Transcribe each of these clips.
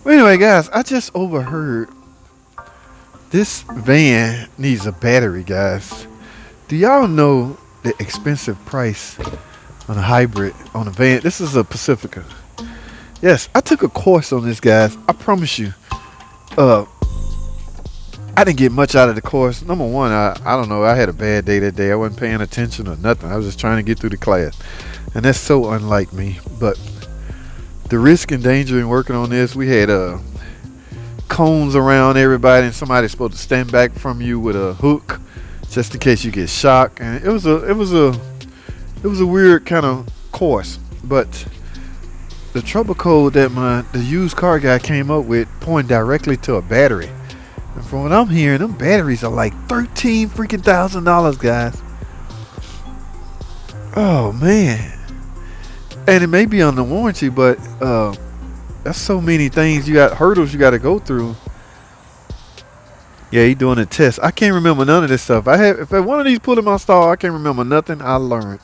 Well, anyway, guys, I just overheard this van needs a battery, guys. Do y'all know the expensive price on a hybrid on a van? This is a Pacifica. Yes, I took a course on this, guys. I promise you. Uh, I didn't get much out of the course. Number one, I don't know. I had a bad day that day. I wasn't paying attention or nothing. I was just trying to get through the class, and that's so unlike me. But the risk and danger in working on this, we had cones around everybody, and somebody's supposed to stand back from you with a hook just in case you get shocked. And it was a weird kind of course. But the trouble code that the used car guy came up with pointed directly to a battery. And from what I'm hearing, them batteries are like $13,000, guys. Oh man. And it may be under warranty, but that's so many things. You got hurdles you got to go through. Yeah, he doing a test. I can't remember none of this stuff. If one of these put in my stall, I can't remember nothing I learned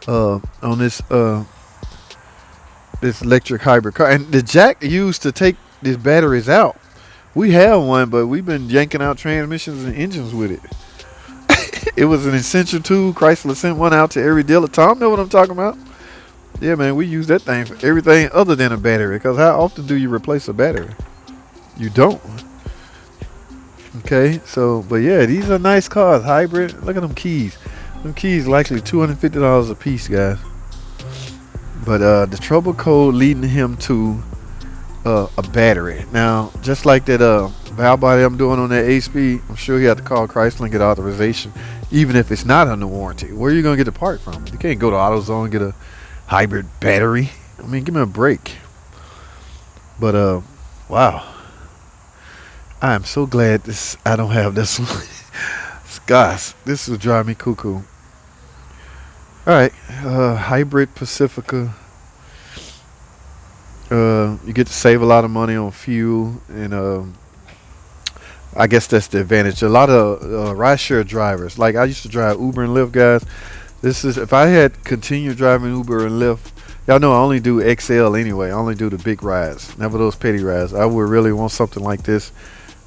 on this electric hybrid car. And the jack used to take these batteries out. We have one, but we've been yanking out transmissions and engines with it. It was an essential tool. Chrysler sent one out to every dealer. Tom know what I'm talking about. Yeah, man, we use that thing for everything other than a battery. Because how often do you replace a battery? You don't. Okay, so, but yeah, these are nice cars. Hybrid. Look at them keys. Them keys likely $250 a piece, guys. But the trouble code leading him to a battery. Now, just like that valve body I'm doing on that 8-speed, I'm sure he had to call Chrysler and get authorization, even if it's not under warranty. Where are you going to get the part from? You can't go to AutoZone and get a hybrid battery. I mean, give me a break. But wow, I am so glad I don't have this one. Gosh, this will drive me cuckoo. All right, hybrid Pacifica. You get to save a lot of money on fuel, and I guess that's the advantage. A lot of rideshare drivers, like I used to drive Uber and Lyft, guys. This is if I had continued driving Uber and Lyft. Y'all know I only do XL anyway. I only do the big rides, never those petty rides. I would really want something like this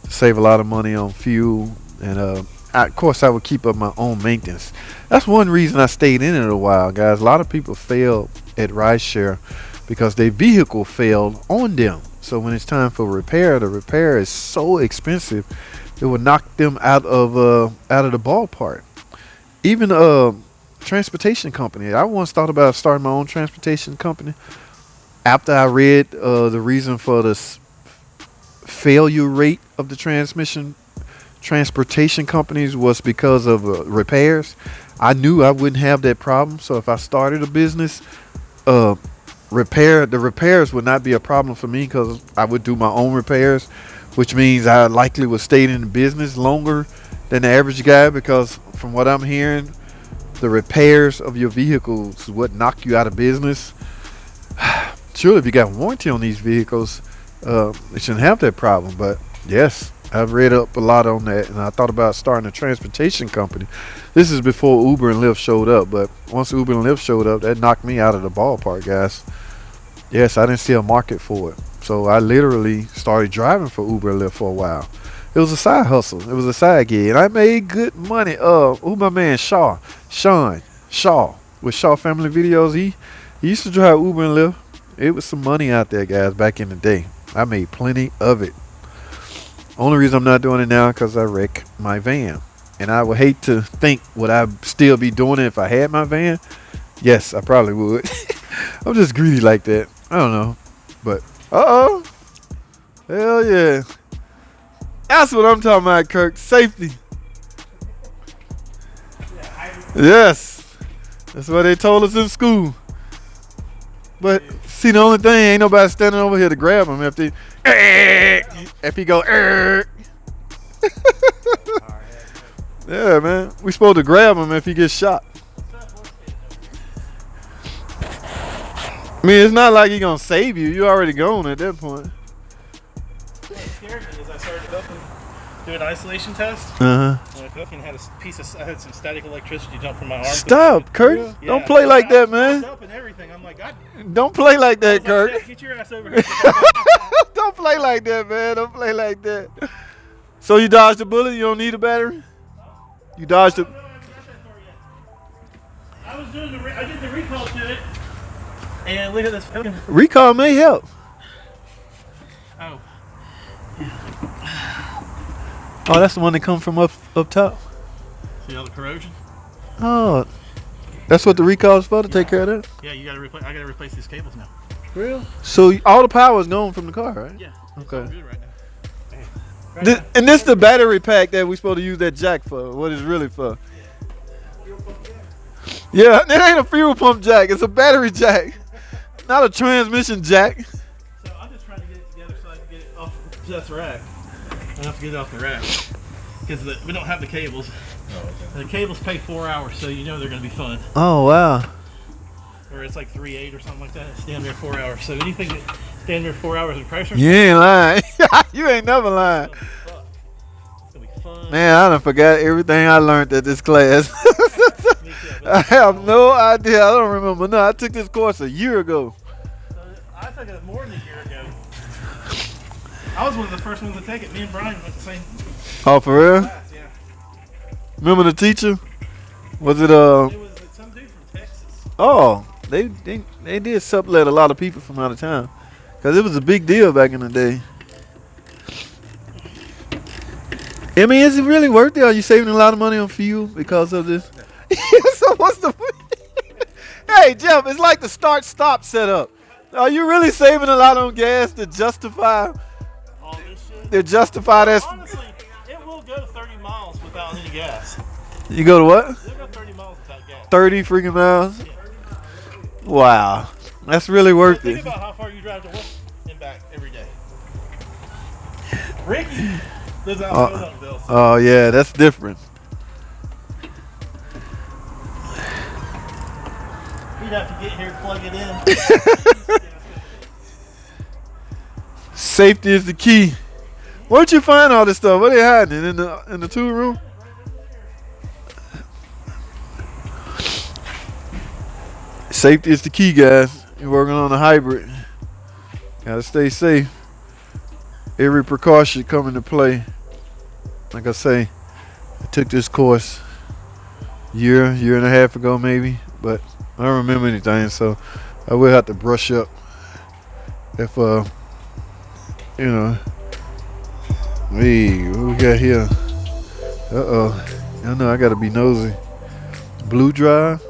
to save a lot of money on fuel, and of course I would keep up my own maintenance. That's one reason I stayed in it a while, guys. A lot of people fail at rideshare because their vehicle failed on them. So when it's time for repair, the repair is so expensive, it will knock them out of the ballpark. Even transportation company. I once thought about starting my own transportation company. After I read the reason for the failure rate of the transportation companies was because of repairs, I knew I wouldn't have that problem. So if I started a business, the repairs would not be a problem for me because I would do my own repairs, which means I likely would stay in the business longer than the average guy, because from what I'm hearing, the repairs of your vehicles would knock you out of business. Surely if you got warranty on these vehicles, you shouldn't have that problem. But yes, I've read up a lot on that, and I thought about starting a transportation company. This is before Uber and Lyft showed up, but once Uber and Lyft showed up, that knocked me out of the ballpark, guys. Yes, I didn't see a market for it. So I literally started driving for Uber and Lyft for a while. It was a side hustle. It was a side gig, and I made good money. Who my man Sean Shaw with Shaw Family Videos. He used to drive Uber and Lyft. It was some money out there, guys, back in the day. I made plenty of it. Only reason I'm not doing it now because I wrecked my van, and I would hate to think would I still be doing it if I had my van. Yes, I probably would. I'm just greedy like that. I don't know, but hell yeah. That's what I'm talking about, Kirk. Safety. Yes. That's what they told us in school. But see, the only thing, ain't nobody standing over here to grab him if he go. Yeah, man. We supposed to grab him if he gets shot. I mean, it's not like he gonna save you. You already gone at that point. What scared me is I started hooking, do an isolation test. And Hooking had I had some static electricity jump from my arm. Stop, Kurt. Yeah. Don't play like that, man. Up and everything. I'm like, God. Don't play like that, Kurt. Get your ass over here. Don't play play like that, man. Don't play like that. So you dodged the bullet? You don't need a battery? You dodged the... No, I haven't got that far yet. I was doing I did the recall to it, and look at this. Recall may help. Oh. Oh, that's the one that comes from up top. See all the corrosion? Oh, that's what the recall is for, to take care of that? Yeah, you gotta replace. I gotta replace these cables now. Real? So all the power is gone from the car, right? Yeah. It's Okay. all good right now. And this the battery pack that we supposed to use that jack for. What it's really for? Yeah, it ain't a fuel pump jack. It's a battery jack, not a transmission jack. So I'm just trying to get it together so I can get it off this rack. I have to get it off the rack because we don't have the cables. Oh, okay. The cables pay 4 hours, so you know they're going to be fun. Oh wow. Or it's like 3.8 or something like that. It's damn near 4 hours. So anything that damn near 4 hours in Chrysler. You ain't lying. You ain't never lying. It's gonna be fun. Man, I done forgot everything I learned at this class. I have no idea. I don't remember. No, I took this course a year ago. I took it more than a year ago. I was one of the first ones to take it. Me and Brian went the same Oh, for real? class, yeah. Remember the teacher? Was it It was some dude from Texas. Oh, they did sublet a lot of people from out of town, cause it was a big deal back in the day. I mean, is it really worth it? Are you saving a lot of money on fuel because of this? So what's the? Hey Jeff, it's like the start-stop setup. Are you really saving a lot on gas to justify? All this shit. To justify that? Honestly, it will go 30 miles without any gas. You go to what? It'll go 30 miles without gas. 30 freaking miles. Yeah. Wow, that's really worth Think it. about how far you drive to work and back every day. Ricky lives out in Philadelphia. So Oh yeah, that's different. he'd have to get here, plug it in. Safety is the key. Where'd you find all this stuff? Where they hiding it? In the tool room? Safety is the key, guys. You're working on a hybrid. Gotta stay safe. Every precaution come into play. Like I say, I took this course year and a half ago maybe, but I don't remember anything, so I will have to brush up if you know. Hey, what we got here? I know I gotta be nosy. Blue drive.